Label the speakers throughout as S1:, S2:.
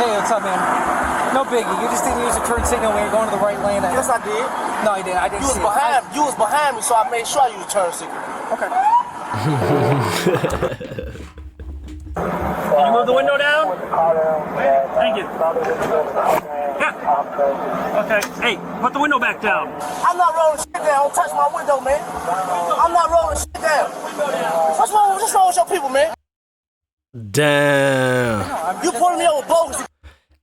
S1: Hey, what's up, man? No biggie. You just didn't use the turn signal when you're going to the right lane.
S2: Yes, I did.
S1: No, I didn't. I didn't.
S2: You was behind me, so I made sure I used turn signal.
S1: Okay. Can you move the window down?
S3: Thank you. Yeah. Okay. Hey, put the window back down.
S2: I'm not rolling shit down. Don't touch my window, man. I'm not rolling shit down. What's wrong with your people, man?
S4: Damn.
S2: You pulling me over bogus.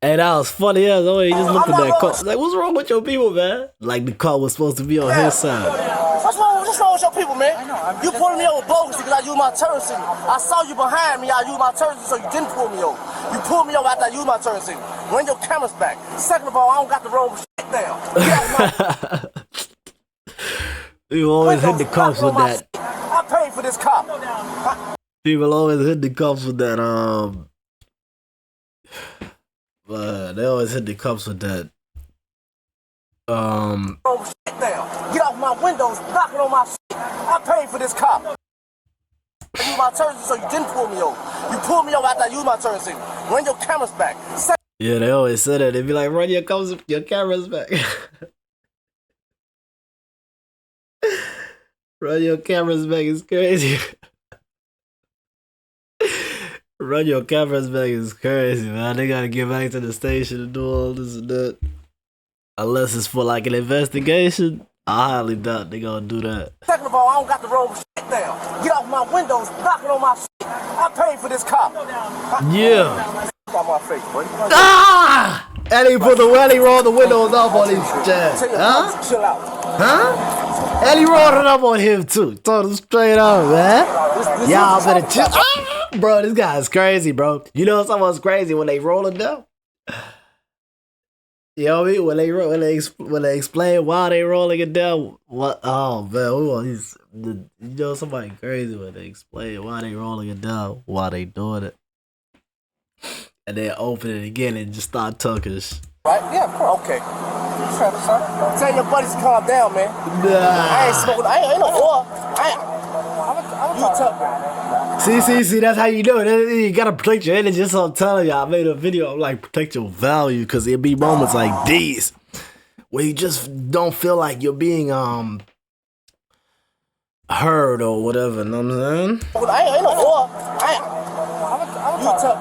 S4: Hey, that was funny as always. He just looked at that car. Like, what's wrong with your people, man? Like the car was supposed to be on his side.
S2: What's wrong with your people, man? You pulling me over bogus because I used my turn signal. I saw you behind me. I used my turn signal, so you didn't pull me over. You pulled me over after I used my turn signal. Run your cameras back. Second of all, I don't got the roll shit down.
S4: You always hit the cops with that.
S2: I paid for this cop.
S4: People always hit the cops with that. They always hit the cops with that.
S2: Shit down. Get off my windows, knocking on my shit. I paid for this cop. I used my turn signal, so you didn't pull me over. You pulled me over after I used my turn signal. Run your cameras back.
S4: Yeah, they always say that. They be like, run your cameras back. Run your cameras back is crazy. Run your cameras back is crazy, man. They gotta get back to the station and do all this and that. Unless it's for like an investigation, I highly doubt they gonna do that.
S2: Second of all, I don't got the roll shit down. Get off my windows, knocking on my shit. I paid for this cop.
S4: Yeah.
S2: Got my face, buddy.
S4: Ah! And he rolled the windows off on his chest. Huh?
S2: Chill out.
S4: Huh? And he rolled it up on him too. Told him straight up, man. Y'all better chill. Ah! Bro, this guy is crazy, bro. You know someone's crazy when they roll it down? You know what I mean? When they explain why they rolling it down. What? Oh man, you know somebody crazy when they explain why they rolling it down, why they doing it, and then open it again and just start talking.
S2: Right? Yeah, of course. Okay. Tell your buddies to calm down, man.
S4: Nah.
S2: I ain't smoking. I ain't no oil. You tough.
S4: See, that's how you do it. You gotta protect your energy. That's what I'm telling you. I made a video of like protect your value because it'll be moments like these where you just don't feel like you're being heard or whatever. You know what I'm saying?
S2: I ain't no oil. You tough.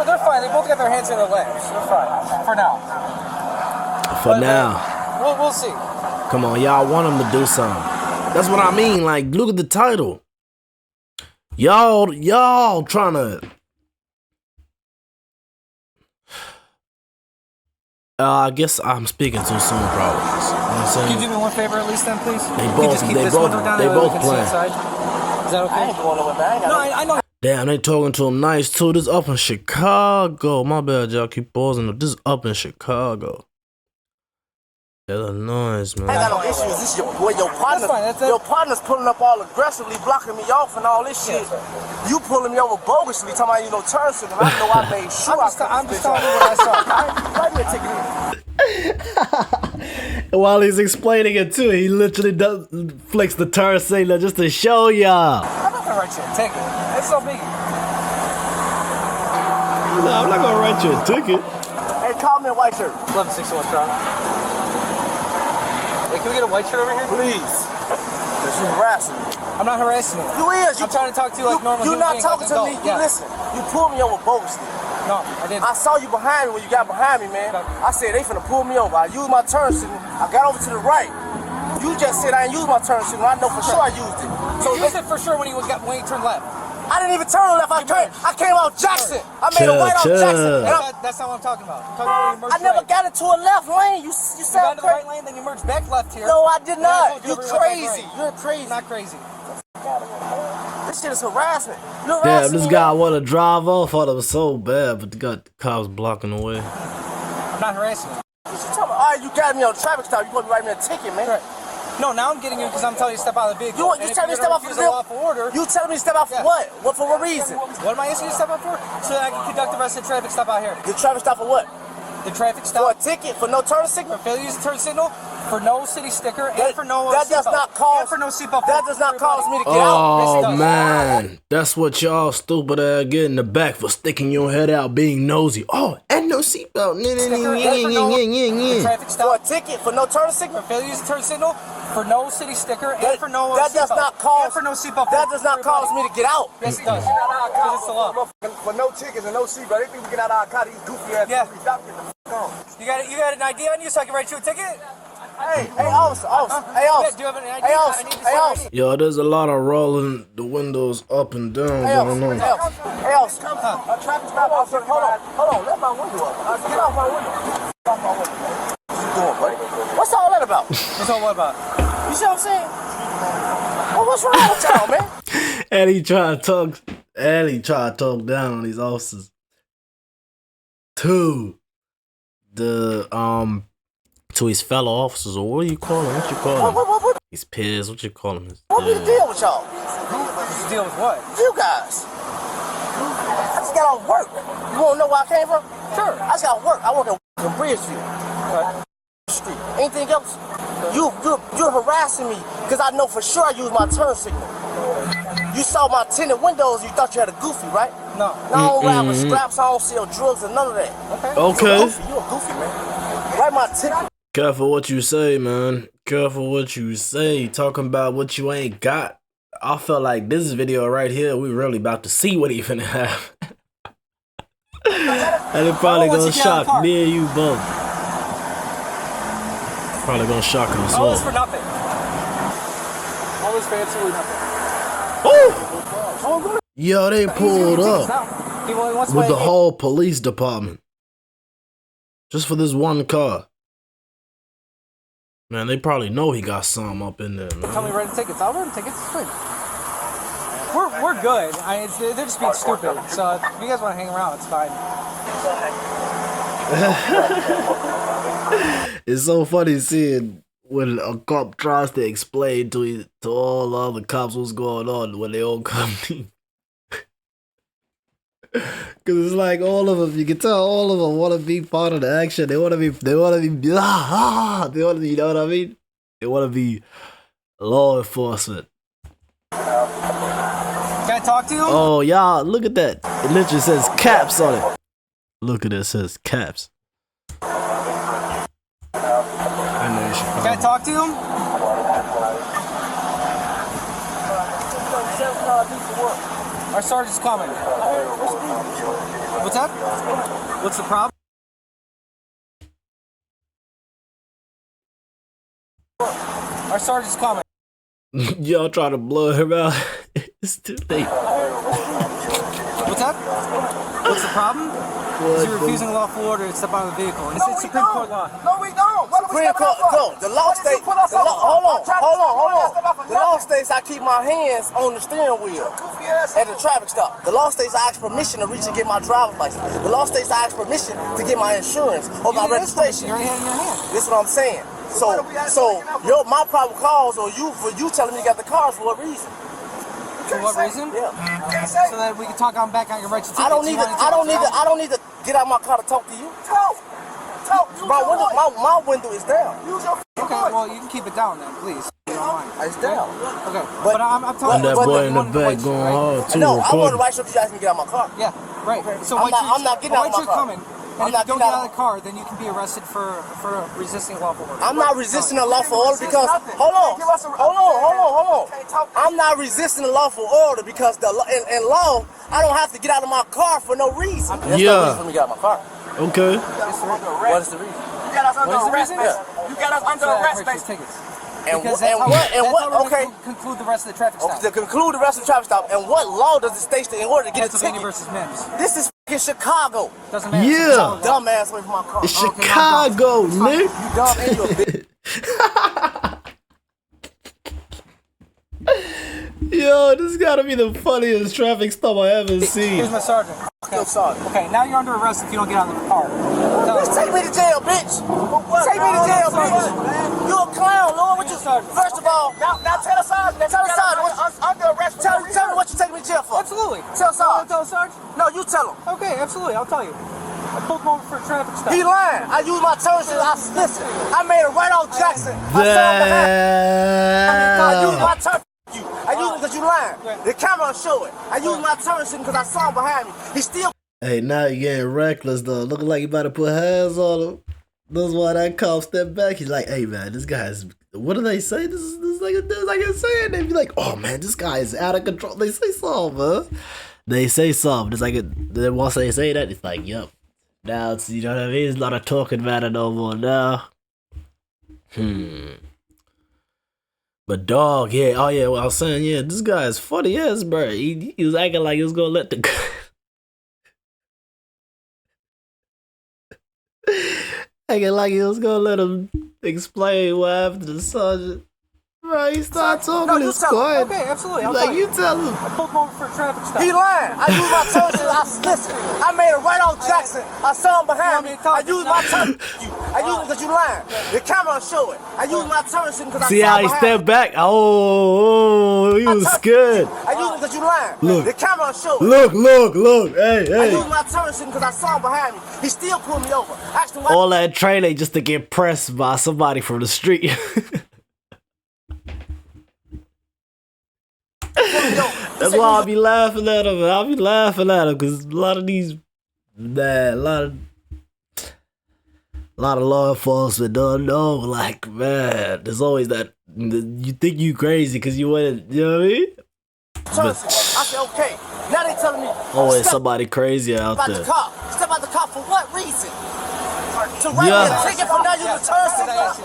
S1: They're fine. They both got their hands in their laps. They're fine for now.
S4: For now.
S1: We'll see.
S4: Come on, y'all want them to do something. That's what I mean. Like, look at the title. Y'all trying to. I guess I'm speaking too soon, probably. You know what I'm saying?
S1: Can you do me one favor at least, then, please?
S4: They both playing.
S1: Is that okay?
S2: I ain't going nowhere, man.
S1: No, I know.
S4: Damn, they talking to him nice too. This up in Chicago. My bad, y'all keep pausing. This up in Chicago. Illinois, man.
S2: I ain't got no issues. This your boy, your partner. Your partner's pulling up all aggressively, blocking me off and all this shit. You pulling me over bogusly, talking about turn signal. I know I made sure.
S1: I'm just telling you what I saw.
S2: Write me a ticket.
S4: While he's explaining it too, he literally flicks the turn signal just to show y'all.
S1: I'm not gonna write you a ticket. It's so big.
S4: No, I'm not gonna write you a ticket.
S2: Hey, call me a white shirt.
S1: 1161 Charlie. Hey, can we get a white shirt over here?
S2: Please. Because you harassing me.
S1: I'm not harassing you.
S2: You is.
S1: I'm trying to talk to you like normal.
S2: You're not talking to me. You listen. You pulled me over bogusly.
S1: No, I didn't.
S2: I saw you behind me when you got behind me, man. I said, they finna pull me over. I used my turn signal. I got over to the right. You just said I ain't used my turn signal. I know for sure I used it.
S1: So you used it for sure when you turned left.
S2: I didn't even turn left. I came out Jackson. I made a right off Jackson.
S1: That's not what I'm talking about. I'm talking about when you merged
S2: I never got into a left lane. You
S1: got
S2: sound
S1: into the right lane, then you merged back left here.
S2: No, I did not. You're
S1: crazy.
S2: You're crazy.
S1: Not crazy.
S2: This shit is harassment.
S4: Damn, this guy want to drive off. Thought it was so bad, but got the cops blocking the way.
S1: I'm not harassing you.
S2: All right, you got me on a traffic stop. You want to write me a ticket, man?
S1: Right. No, now I'm getting you because I'm telling you to step out of the vehicle.
S2: You telling me to step out for the vehicle?
S1: Order.
S2: You telling me to step out for what? What for what reason?
S1: What am I asking you to step out for? So that I can conduct the rest of the traffic stop out here.
S2: The traffic stop for what?
S1: The traffic stop.
S2: For a ticket? For no turn signal?
S1: For failure to use the turn signal. for no city sticker and for no
S2: that does not cause
S1: and for no seatbelt.
S2: That does not cause me to get out.
S4: Oh man, that's what y'all stupid ass get in the back for sticking your head out, being nosy. Oh, and no seatbelt.
S1: Traffic
S2: For
S1: stop.
S2: a ticket, for no turn signal.
S1: For failure to use turn signal, for no city sticker, and for no
S2: that does
S1: seatbelt.
S2: not cause
S1: And for no seatbelt.
S2: That does not cause me to get out.
S1: Yes, it does. Because it's the law.
S2: For no tickets and no seatbelt, they think we get out of our car. These goofy ass.
S1: Yeah.
S2: Stop getting the f on.
S1: You got an ID on you so I can write you a ticket?
S2: Hey, officer, hey, officer.
S1: Do you have an ID?
S2: Hey,
S1: I
S2: officer,
S1: need to see
S2: hey,
S1: your
S2: officer.
S1: ID.
S4: Yo, there's a lot of rolling the windows up and down
S2: Hey,
S4: going
S2: officer.
S4: on.
S2: Hey, officer. A traffic stop, officer. Hold on. Let my window up. Get off my window. Get off my window. What you doing, buddy? What's all that about?
S1: What's all what about?
S2: You see what I'm saying? Well, what's wrong with y'all, man?
S4: And he tried to talk down on these officers. To his fellow officers, or what do you call him? What you call him?
S2: What?
S4: His peers, what you call him?
S2: What be the deal with y'all?
S1: What's the deal with what?
S2: You guys. I just got off work. You wanna know where I came from? Sure. I just got off work. I work in Bridgeview. Street. Anything else? You're harassing me because I know for sure I use my turn signal. You saw my tinted windows, you thought you had a goofy, right?
S1: No.
S2: I don't ride with straps, I don't sell drugs and none of that.
S4: Okay.
S2: You a goofy, man. Write my ticket.
S4: Careful what you say, man. Careful what you say. Talking about what you ain't got. I felt like this video right here, we really about to see what he finna have. And it probably gonna shock me and you both. Probably gonna shock us
S1: All this
S4: all.
S1: for nothing. All this for absolutely nothing.
S4: Oh! Yo, they pulled up with the whole police department. Just for this one car. Man, they probably know he got some up in there, man.
S1: Tell me write the tickets. I'll write the tickets. It's good. We're good. They're just being stupid. So if you guys want to hang around, it's fine.
S4: It's so funny seeing when a cop tries to explain to all the other cops what's going on when they all come in. Cause it's like all of them, you can tell all of them want to be part of the action. They want to be, you know what I mean? They want to be law enforcement.
S1: Can I talk to you?
S4: Oh, y'all, look at that. It literally says caps on it. Look at it, it says caps. I know you should call
S1: Can I talk to you? Our sergeant's coming. What's that? What's the problem? Our sergeant's coming.
S4: Y'all try to blow him out. It's too late.
S1: What's that? What's the problem? You're refusing a lawful order to step out of the vehicle. And it's Supreme Court law.
S2: No, we don't. Supreme Court, no. The law states. Hold on. The law states I keep my hands on the steering wheel at the traffic stop. The law states I ask permission to reach and get my driver's license. The law states I ask permission to get my insurance or my registration.
S1: You're hand in your hand.
S2: This is what I'm saying. So my probable cause or you telling me you got the cars for what reason?
S1: For what reason?
S2: Yeah.
S1: So that we can talk on back on your rights to tickets.
S2: I don't need to get out of my car to talk to you. Talk. My window is down.
S1: Okay, well you can keep it down then, please. You don't mind.
S2: It's down.
S1: Okay, but I'm telling
S4: And
S1: you.
S4: that boy in the back going hard too.
S2: No, I want to
S4: Recording.
S2: write so you guys can get out of my car.
S1: Yeah, right. So
S2: I'm not getting out of my car.
S1: coming. And if you don't get out of the car, then you can be arrested for resisting lawful order.
S2: I'm not resisting a lawful order because hold on. I'm not resisting a lawful order because in law I don't have to get out of my car for no reason. There's no reason for me to get out of my car.
S4: Okay.
S2: What is the reason?
S1: You got us under arrest.
S2: You got us under arrest, basically.
S1: And what? Okay. Conclude the rest of the traffic stop.
S2: To conclude the rest of the traffic stop, and what law does it state in order to get a
S1: Pennsylvania
S2: ticket?
S1: versus Mims.
S2: This is fucking Chicago.
S1: Doesn't matter.
S4: Yeah.
S2: Dumbass away from my car.
S4: It's Chicago, nigga.
S2: You dumb and you a bitch.
S4: Yo, this gotta be the funniest traffic stop I ever
S1: Here's
S4: seen.
S1: my sergeant.
S2: Yo, sergeant.
S1: Okay, now you're under arrest if you don't get out of the car.
S2: Just take me to jail, bitch. Take me to jail, bitch. You a clown, Lord. What you? First of all, now tell the sergeant. Tell the sergeant. Under arrest. Tell me what you taking me to jail for.
S1: Absolutely.
S2: Tell sergeant.
S1: Tell the sergeant?
S2: No, you tell him.
S1: Okay, absolutely. I'll tell you. I pulled him over for a traffic stop.
S2: He lying. I used my turns. Listen, I made it right off Jackson. I saw him behind. I used my turn. I used it because you lying. The camera show it. I used my turn because I saw him behind me. He still.
S4: Hey, now you getting reckless though. Looking like you about to put hands on him. That's why that cop stepped back. He's like, "Hey man, this guy's. What do they say? This is like insane." They be like, "Oh man, this guy is out of control." They say something, man. They say something. It's like then once they say that, it's like, "Yup." Now it's, you know what I mean. It's not a talking matter no more now. But dog, yeah, oh yeah. Well, I was saying, yeah, this guy is funny ass, bro. He was acting like he was gonna let the. Acting like he was gonna let him explain what happened to the sergeant. Bro, he started talking his quiet.
S1: Okay, absolutely.
S4: Like, you tell him.
S1: I pulled him over for a traffic stop.
S2: He lying. I used my turn. Listen, I made it right off Jackson. I saw him behind me. I used my turn. I used it because you lying. The camera show it. I used my turn because I saw him behind me.
S4: See how he stepped back? Oh, he was scared.
S2: I used it because you lying.
S4: Look.
S2: The camera show it.
S4: Look. Hey.
S2: I used my turn because I saw him behind me. He still pulled me over. Asked him why.
S4: All that training just to get pressed by somebody from the street. That's why I'll be laughing at him. I'll be laughing at him because a lot of these, man, a lot of law enforcement don't know. Like, man, there's always that. You think you crazy because you went, you know what I mean?
S2: I said, okay. Now they telling me.
S4: Always somebody crazy out
S2: Step out
S4: there.
S2: the car. Step out the car for what reason? To write me a ticket for not using turn signal.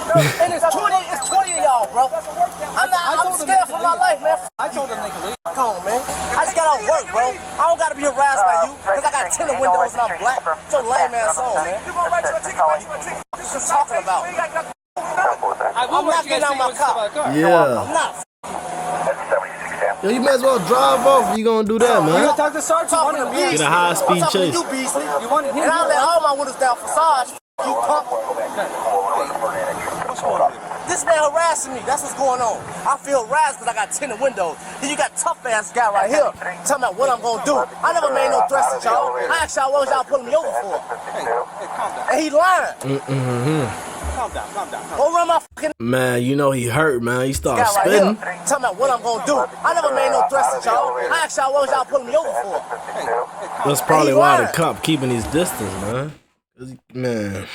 S2: And it's 20 of y'all, bro. I'm scared for my life, man.
S1: I told him they could leave.
S2: Come on, man. I just got off work, bro. I don't gotta be harassed by you because I got tinted windows and I'm black. So lame ass on, man. What you talking about? I'm not getting out my car.
S4: Yeah.
S2: I'm not.
S4: Yo, you might as well drive off if you gonna do that,
S1: You
S4: man.
S1: gonna talk to Sarge? You wanted him.
S4: Get a high-speed
S2: I'm talking
S4: chase.
S2: to you, Beasley.
S1: You wanted him.
S2: And I'll let all my windows down for Sarge. You punk. This man harassing me. That's what's going on. I feel harassed because I got tinted windows. Then you got tough ass guy right here talking about what I'm gonna do. I never made no threats to y'all. I asked y'all what was y'all pulling me over for.
S1: Hey, calm down.
S2: And he lying.
S1: Calm down.
S2: Go run my fucking
S4: Man, you know he hurt, man. He started
S2: guy right here
S4: spitting.
S2: talking about what I'm gonna do. I never made no threats to y'all. I asked y'all what was y'all pulling me over for.
S4: That's probably why the cop keeping his distance, man. 'Cause man,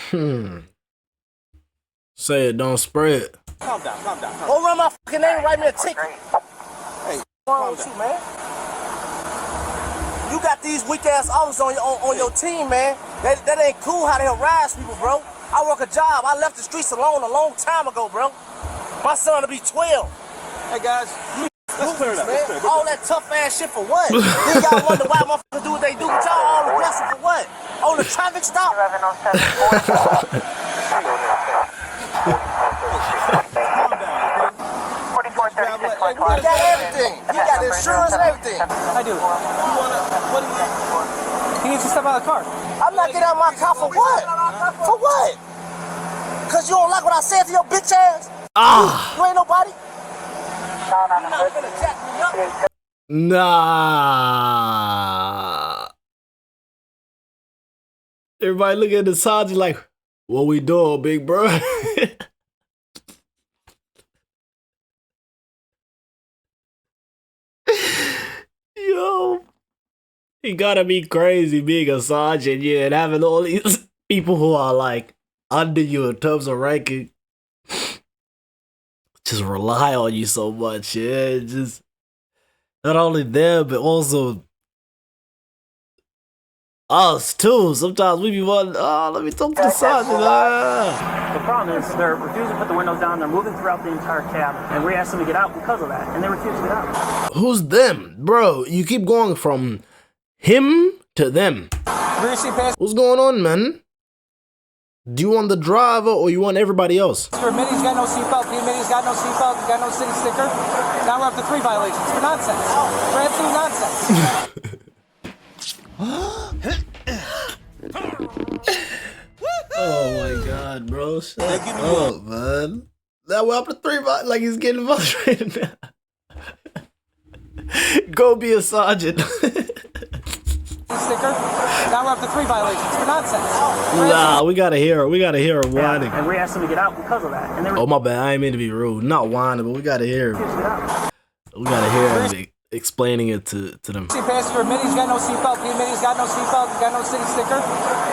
S4: say it, don't spread.
S1: Calm down.
S2: Go run my fucking name and write me a ticket.
S1: Hey,
S2: What's wrong with you, man? You got these weak ass officers on your team, man. That ain't cool how they harass people, bro. I work a job. I left the streets alone a long time ago, bro. My son will be 12.
S1: Hey guys, let's clear it up.
S2: Man, all that tough ass shit for what? Then y'all wonder why motherfuckers do what they do, but y'all all aggressive for what? On the traffic stop? You got everything. You got the insurance and everything.
S1: I do. He needs to step out of the car.
S2: I'm not getting out of my car for what? For what? Cause you don't like what I said to your bitch ass? You ain't nobody? You're not gonna jack me up.
S4: Nah. Everybody look at the sergeant like, what we doing, big bro? Yo, you gotta be crazy being a sergeant, yeah, and having all these people who are like under you in terms of ranking just rely on you so much, yeah. Just not only them, but also us too. Sometimes we be wondering, let me talk to the sergeant.
S3: The problem is they're refusing to put the windows down. They're moving throughout the entire cab, and we asked them to get out because of that, and they refuse to get out.
S4: Who's them? Bro, you keep going from him to them. What's going on, man? Do you want the driver or you want everybody else?
S1: For a minute, he's got no seatbelt. The minute he's got no seatbelt. He's got no city sticker. Now we're up to 3 violations for nonsense. For absolute nonsense.
S4: Oh my god, bro. Shut up, man. Now we're up to 3 like he's getting frustrated now. Go be a sergeant.
S1: Sticker. Now we're up to 3 violations for nonsense.
S4: Nah, we gotta hear her. We gotta hear her whining.
S3: And we asked them to get out because of that. And they were
S4: Oh my bad, I ain't mean to be rude. Not whining, but we gotta hear her. We gotta hear her explaining it to them.
S1: Passenger admitting he's got no seatbelt. He admitted he's got no seatbelt. He's got no city sticker.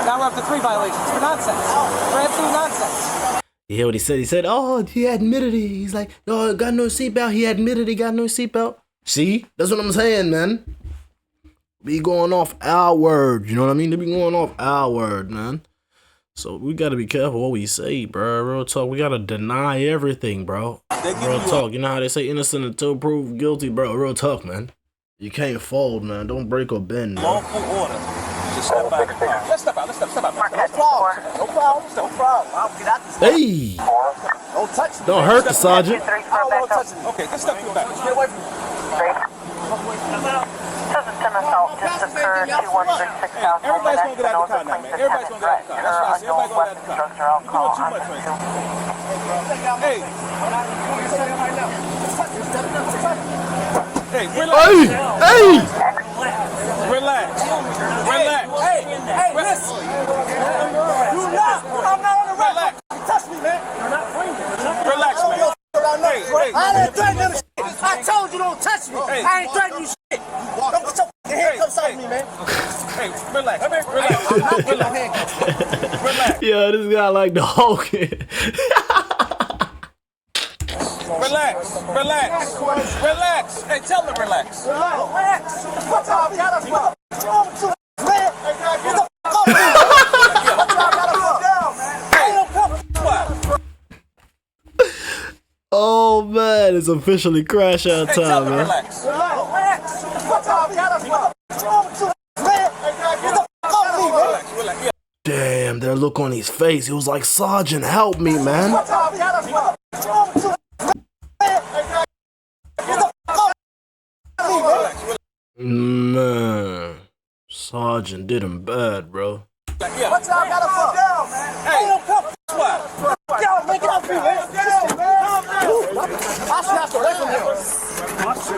S1: Now we're up to 3 violations for nonsense. For absolute nonsense.
S4: You hear what he said? He said, "Oh, he admitted it." He's like, "No, got no seatbelt." He admitted he got no seatbelt. See, that's what I'm saying, man. Be going off our word, you know what I mean? They be going off our word, man. So we gotta be careful what we say, bro. Real talk, we gotta deny everything, bro. Real talk, you know how they say innocent until proved guilty, bro. Real talk, man. You can't fold, man. Don't break or bend, man.
S2: Lawful order. Just step back. Let's step out. No problem. No problem. I'll get out this.
S4: Hey,
S2: Don't touch me.
S4: don't hurt the sergeant.
S2: I don't want to touch me. Okay, just step back. Get away from me.
S5: An assault just occurred 2136 South.
S2: Everybody's gonna get out of the car now, man. Everybody's gonna get out of the car. That's what I said. Everybody's gonna get out of the car. You're doing too much right now. Hey. Hey, relax.
S4: Hey,
S2: Relax. Relax. Hey, listen. You not. I'm not on the relax. Touch me, man. Relax, man. Hey. I ain't threatening shit. I told you don't touch me. I ain't threatening you shit. Don't put your handcuffs on me, man. Hey, relax. Relax.
S4: yo, this guy like the Hulk.
S2: Relax. Hey, tell them relax. Relax. What y'all got us for? What's wrong with you, man? Get the fuck off me. What y'all got us for? Down, man. Hey, don't come.
S4: Oh man, it's officially crash out time, man.
S2: Relax. What y'all got us for? What's wrong with you, man? Get the fuck off me, man. Relax.
S4: Damn, that look on his face. He was like, "Sergeant, help me, man."
S2: What y'all got us for? What's wrong with you, man? Get the fuck off me, man.
S4: Man, Sergeant did him bad, bro.
S2: What y'all got us for? Down, man. Hey, don't come. What? Y'all make it up here, man. I snapped away from him.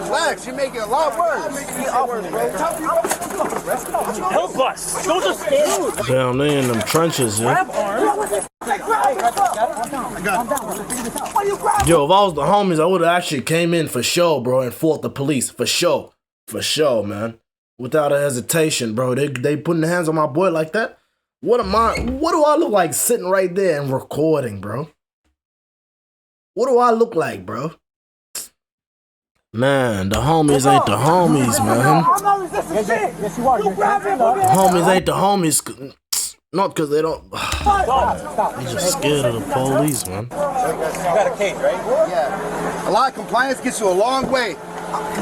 S2: Relax, you're making a lot worse.
S3: help us. Those are scared.
S4: Damn, they in them trenches, yo. Yo, if I was the homies, I would have actually came in for sure, bro, and fought the police. For sure, man. Without a hesitation, bro. They putting their hands on my boy like that? What do I look like sitting right there and recording, bro? What do I look like, bro? Man, the homies ain't the homies, man.
S1: Yes, you are.
S4: The homies ain't the homies. Not because they don't. They're just scared of the police, man.
S2: You got a case, right? Yeah. A lot of compliance gets you a long way.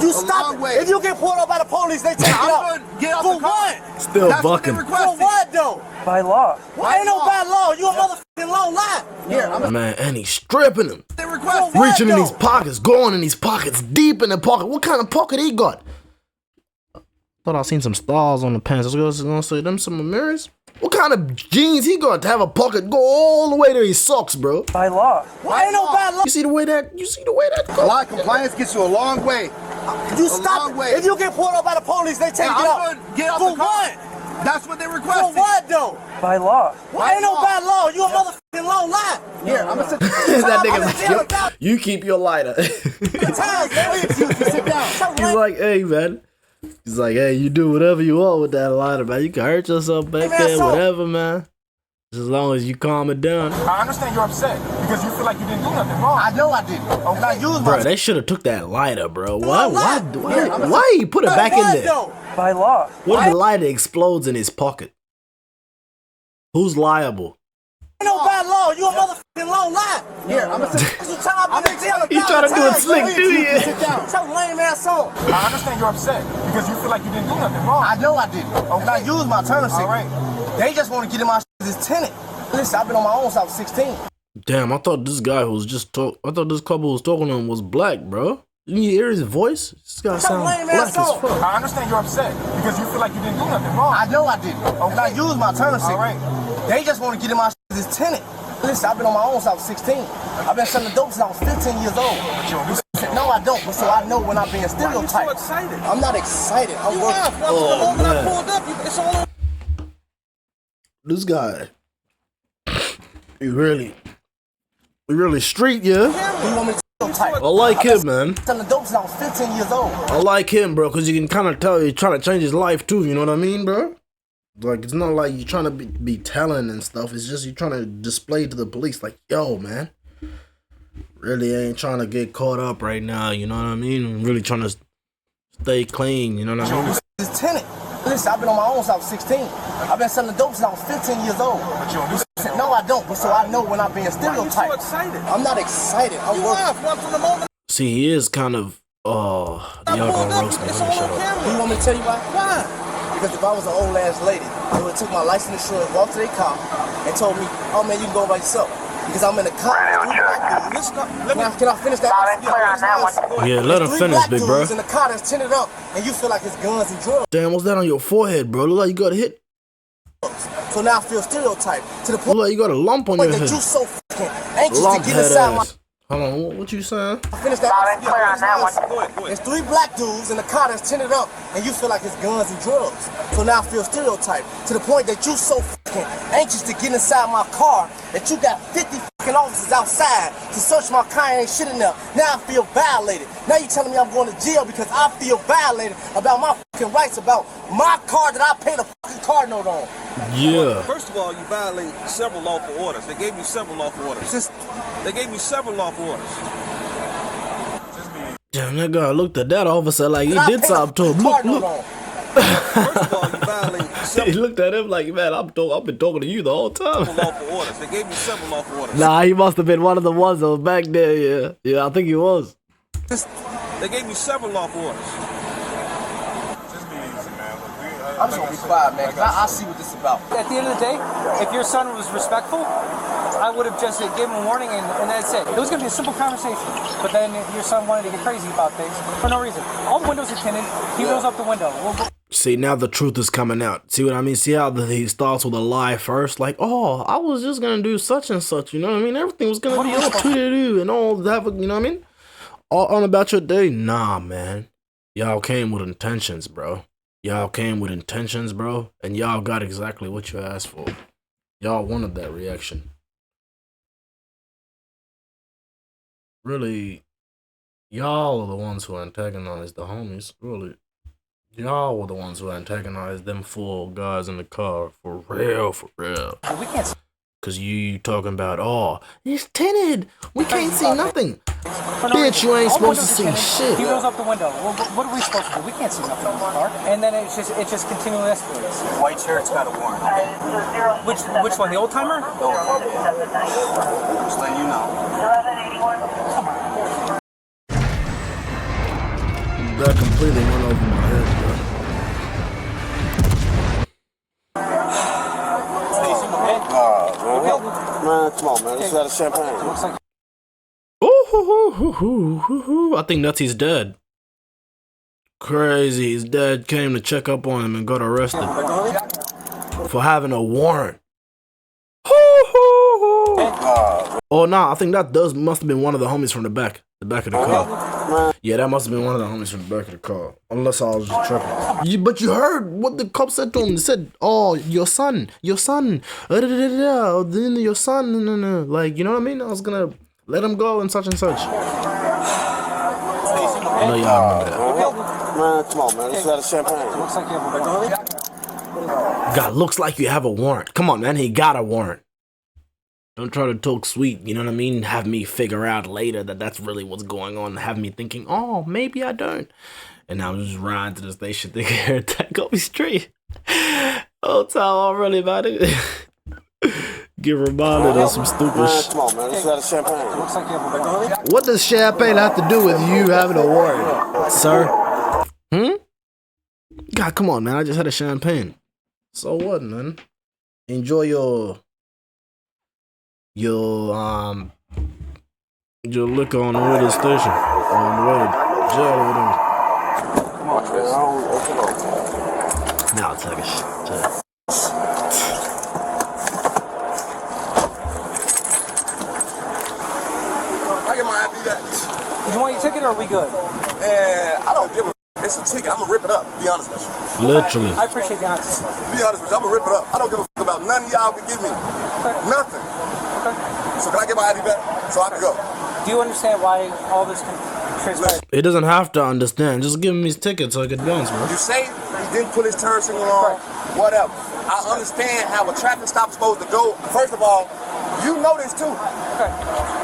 S2: You stop it. If you get pulled up by the police, they take you out. Get out for what?
S4: Still bucking.
S2: For what, though?
S3: By law.
S2: Why ain't no bad law? You a motherfucking low lie. Here,
S4: Man, and he's stripping him.
S2: request.
S4: Reaching in his pockets, going in his pockets, deep in the pocket. What kind of pocket he got? Thought I seen some stars on the pants. I was gonna say them some mirrors. What kind of jeans he got to have a pocket go all the way to his socks, bro?
S3: By law.
S2: Why ain't no bad law?
S4: You see the way that
S2: A lot of compliance gets you a long way. You stop it. If you get pulled up by the police, they take you out. Get out for what? That's what they requested. For what, though?
S3: By law.
S2: Why ain't no bad law? You a motherfucking low lie. Here, I'm gonna sit.
S4: that nigga's like, you keep your lighter.
S2: Sit down.
S4: He's like, hey, man. He's like, hey, you do whatever you want with that lighter, man. You can hurt yourself back there, whatever, man. Just as long as you calm it down.
S6: I understand you're upset because you feel like you didn't do nothing wrong.
S2: I know I didn't. Okay,
S4: bro, they should have took that lighter, bro. Why he put it back in there?
S3: By law.
S4: What if the lighter explodes in his pocket? Who's liable?
S2: Ain't no bad law. You a motherfucking low lie. Here, I'm gonna sit.
S4: You trying to do it slick, do you?
S2: Sit down. Shut your lame ass on.
S6: I understand you're upset because you feel like you didn't do nothing wrong.
S2: I know I didn't. Okay, I used my turn signal.
S6: All right.
S2: They just want to get in my shit as tenant. Listen, I've been on my own since I was 16.
S4: Damn, I thought this guy who was just I thought this couple was talking to him was black, bro. Didn't you hear his voice? This guy sounds black as fuck.
S6: I understand you're upset because you feel like you didn't do nothing wrong.
S2: I know I didn't. Okay, I used my turn signal.
S6: All right.
S2: They just want to get in my shit as tenant. Listen, I've been on my own since I was 16. I've been selling dope since I was 15 years old.
S6: But you don't do
S2: No, I don't, but so I know when I'm being stereotyped.
S6: Why are you so excited?
S2: I'm not excited. I'm
S6: You
S2: working.
S6: are. From the moment I pulled up, it's all
S4: This guy, he really street, yeah.
S2: You want me to stereotype?
S4: I like him, man.
S2: Selling dope since I was 15 years old.
S4: I like him, bro, because you can kind of tell he's trying to change his life too. You know what I mean, bro? Like, it's not like you're trying to be telling and stuff. It's just you're trying to display to the police, like, yo, man, really ain't trying to get caught up right now. You know what I mean? I'm really trying to stay clean. You know what I mean?
S2: This tenant. Listen, I've been on my own since I was 16. I've been selling dope since I was 15 years old. No, I don't, but so I know when I'm being stereotyped.
S6: Why are you so excited?
S2: I'm not excited. I'm
S6: You
S2: working.
S6: are. From the moment
S4: See, he is kind of. Y'all gonna roast me.
S6: it's
S4: Let me
S6: all
S4: shut
S6: on
S4: up.
S6: camera.
S2: You want me to tell you why?
S6: Why?
S2: Because if I was an old ass lady, they would have took my license insurance, walked to their car, and told me, oh man, you can go by yourself. Because I'm in the car.
S6: Listen up. Let me.
S2: Can I finish that?
S5: Loud and clear on that one.
S4: Yeah, let him
S2: Three
S4: finish,
S2: black
S4: big bro.
S2: dudes in the car that's tinted up, and you feel like it's guns and drugs.
S4: Damn, what's that on your forehead, bro? Look like you got a hit.
S2: So now I feel stereotyped to the
S4: Look
S2: point
S4: like you got a lump on your
S2: that
S4: head.
S2: you so fucking anxious
S4: Lump
S2: to get
S4: head
S2: inside my.
S4: ass. Hold on, what you saying?
S2: Finish that.
S5: Loud and clear on that one.
S6: Go ahead.
S2: There's three black dudes in the car that's tinted up, and you feel like it's guns and drugs. So now I feel stereotyped to the point that you so fucking anxious to get inside my car that you got 50 fucking officers outside to search my car and ain't shit in there. Now I feel violated. Now you telling me I'm going to jail because I feel violated about my fucking rights, about my car that I paid a fucking car note on.
S4: Yeah.
S7: First of all, you violate several lawful orders. They gave you several lawful orders.
S2: Just
S7: They gave you several lawful orders.
S4: Damn, that guy looked at that officer like he
S2: I
S4: did
S2: paid a
S4: something to him.
S2: fucking
S4: Look,
S2: car note
S4: look.
S2: on.
S7: First of all, you violate
S4: He
S7: several
S4: looked at him like, man, I've been talking to you the whole time.
S7: lawful orders. They gave you several lawful orders.
S4: Nah, he must have been one of the ones that was back there, yeah. Yeah, I think he was.
S7: They gave you several lawful orders.
S6: Just be easy, man. Look,
S2: I'm just gonna be quiet, man, because I see what this is about.
S1: At the end of the day, if your son was respectful, I would have just given him a warning and that's it. It was going to be a simple conversation. But then your son wanted to get crazy about things for no reason. All the windows are tinted. He rolls up the window.
S4: See, now the truth is coming out. See what I mean? See how he starts with a lie first? Like, oh, I was just going to do such and such, you know what I mean? Everything was going to be all to and all that, you know what I mean? All on about your day? Nah, man. Y'all came with intentions, bro. Y'all came with intentions, bro. And y'all got exactly what you asked for. Y'all wanted that reaction. Really, y'all are the ones who antagonized the homies. Really, y'all were the ones who antagonized them 4 guys in the car. For real, for real.
S1: We can't.
S4: Cause you talking about, oh, it's tinted. We can't see nothing.
S1: For no
S4: Bitch,
S1: reason.
S4: you ain't
S1: All
S4: supposed to
S1: windows
S4: see
S1: are tinted.
S4: shit.
S1: He rolls up the window. Well, what are we supposed to do? We can't see nothing in the car. And then it just continually escalates.
S7: White shirt's got a warrant.
S1: Which one? The old timer?
S7: Just letting you know.
S4: That completely went over my head, bro.
S2: Man, come on, man. Let's have a champagne.
S1: Looks like
S4: Ooh, I think Nutsy's dead. Crazy, his dad came to check up on him and got arrested for having a warrant. Oh no, I think that must have been one of the homies from the back of the car. Yeah, that must have been one of the homies from the back of the car. Unless I was just tripping. But you heard what the cop said to him. They said, "Oh, your son, your son, like, you know what I mean? I was gonna let him go and such and such." I know y'all remember that.
S2: Man, come on, man. Let's have a champagne.
S1: looks like you have a warrant.
S4: God, looks like you have a warrant. Come on, man, he got a warrant. Don't try to talk sweet, you know what I mean? Have me figure out later that that's really what's going on. Have me thinking, oh, maybe I don't. And now I'm just riding to the station thinking, attack on me straight. Oh, time already about it. Get reminded of some stupid shit.
S2: Come on, man. Let's have a champagne.
S1: Looks like you have a warrant.
S4: What does champagne have to do with you having a warrant, sir? God, come on, man. I just had a champagne. So what, man? Enjoy your liquor on the way to the station. Or on the way to jail or whatever. Now I'll take a shit.
S1: You want your ticket or good.
S2: And I don't give a. It's a ticket. I'm gonna rip it up. Be honest with you.
S4: Literally.
S1: I appreciate the honesty.
S2: Be honest with you. I'm gonna rip it up. I don't give a fuck about none of y'all can give me. Nothing.
S1: Okay.
S2: So can I get my ID back so I can go?
S1: Do you understand why all this transpired?
S4: He doesn't have to understand. Just give him his ticket so I can bounce, bro.
S2: You say he didn't put his turn signal on, whatever. I understand how a traffic stop is supposed to go. First of all, you know this too.
S1: Okay.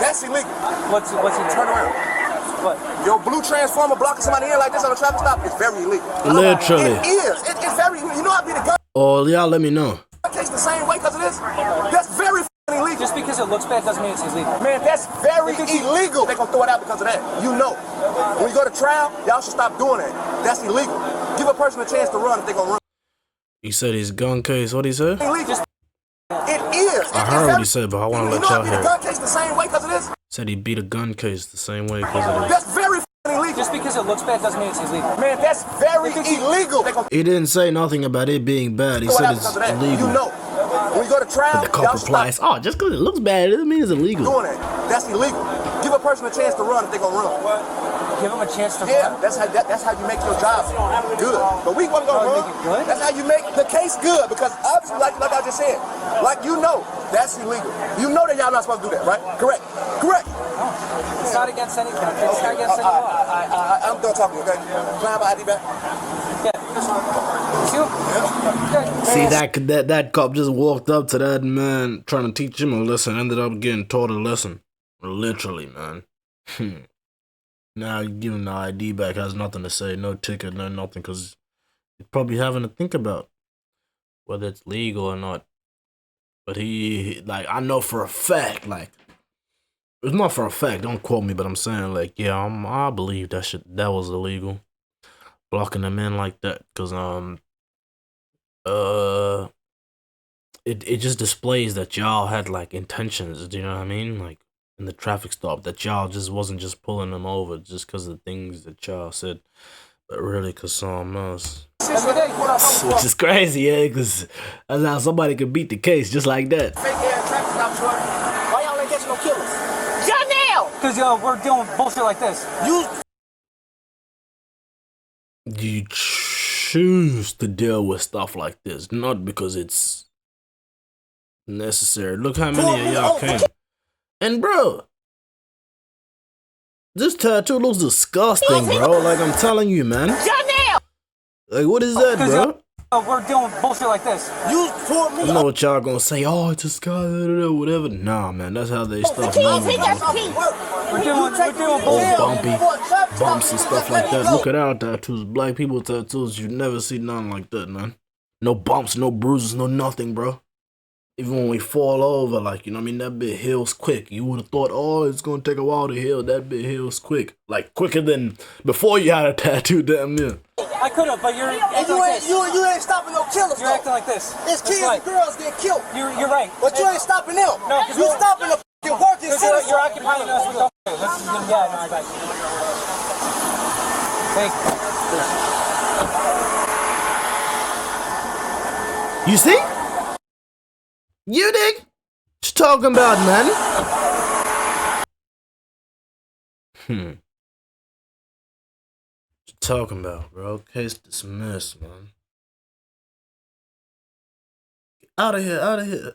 S2: That's illegal.
S1: What's he
S2: Turn around.
S1: What?
S2: Your blue transformer blocking somebody in like this on a traffic stop is very illegal.
S4: Literally.
S2: It is. It's very illegal. You know I be the gun
S4: Oh, y'all let me know.
S2: case the same way because of this? That's very illegal.
S1: Just because it looks bad doesn't mean it's illegal.
S2: Man, that's very illegal. They're going to throw it out because of that. You know. When you go to trial, y'all should stop doing that. That's illegal. Give a person a chance to run if they're going to run.
S4: He said his gun case. What he said?
S2: Illegal. It is.
S4: I heard what he said, but I want to let y'all
S2: You know I
S4: hear
S2: beat the
S4: it.
S2: gun case the same way because of this?
S4: Said he beat a gun case the same way because of this.
S2: That's very illegal.
S1: Just because it looks bad doesn't mean it's illegal.
S2: Man, that's very illegal. They're going to
S4: He didn't say nothing about it being bad. He
S2: throw it
S4: said
S2: out
S4: it's
S2: because of that.
S4: illegal.
S2: You know. When you go to trial,
S4: The cop
S2: y'all should stop
S4: replies, "Oh, just because it looks bad, it doesn't mean it's illegal."
S2: doing that. That's illegal. Give a person a chance to run if they're going to run.
S1: Give them a chance to
S2: Yeah,
S1: run.
S2: that's how you make your job good. But we want to go
S1: Oh,
S2: run.
S1: make it good?
S2: That's how you make the case good because obviously, like I just said, like you know, that's illegal. You know that y'all not supposed to do that, right? Correct. Correct.
S1: It's not against anything. It's not against any law.
S2: I'm done talking. Okay. Can I have my ID back?
S1: Yeah. See what? Okay.
S4: See that cop just walked up to that man trying to teach him a lesson, ended up getting taught a lesson. Literally, man. Now you give him the ID back, has nothing to say, no ticket, no nothing, because he's probably having to think about whether it's legal or not. But he like, I know for a fact, like, it's not for a fact, don't quote me, but I'm saying, like, yeah, I believe that was illegal. Blocking them in like that, because, it just displays that y'all had, like, intentions, do you know what I mean? Like, in the traffic stop, that y'all just wasn't just pulling them over just because of the things that y'all said, but really because something else.
S1: Every day.
S4: Which is crazy, yeah, because that's how somebody could beat the case just like that.
S2: Fake ass traffic stop, shorty. Why y'all ain't catching no killers? Janelle!
S1: Because we're doing bullshit like this.
S4: You choose to deal with stuff like this, not because it's necessary. Look how many of y'all came. And bro, this tattoo looks disgusting, bro. Like I'm telling you, man. Like what is that, bro?
S1: We're doing bullshit like this.
S2: You pulled me
S4: I know what y'all gonna say. Oh, it's a sky, whatever. Nah, man, that's how they stuff normally.
S1: We're doing bullshit.
S4: Bumpy bumps and stuff like that. Look at our tattoos, black people tattoos. You never see nothing like that, man. No bumps, no bruises, no nothing, bro. Even when we fall over, like, you know what I mean, that bit heals quick. You would have thought, oh, it's gonna take a while to heal. That bit heals quick. Like, quicker than before you had a tattoo, damn near.
S1: I could have, but you're acting
S2: you
S1: like
S2: ain't
S1: this.
S2: you ain't stopping no killers.
S1: You're acting like this.
S2: It's
S1: That's
S2: kids
S1: right.
S2: and girls get killed.
S1: You're right.
S2: But you ain't stopping them.
S1: No, 'cause
S2: you
S1: we're-
S2: stopping the fucking working
S1: Because
S2: citizens.
S1: you're occupying us with this is yeah, no, I got you. Thank you.
S4: You see? You dig? What you talking about, man? What you talking about, bro? Case dismissed, man. Out of here, out of here.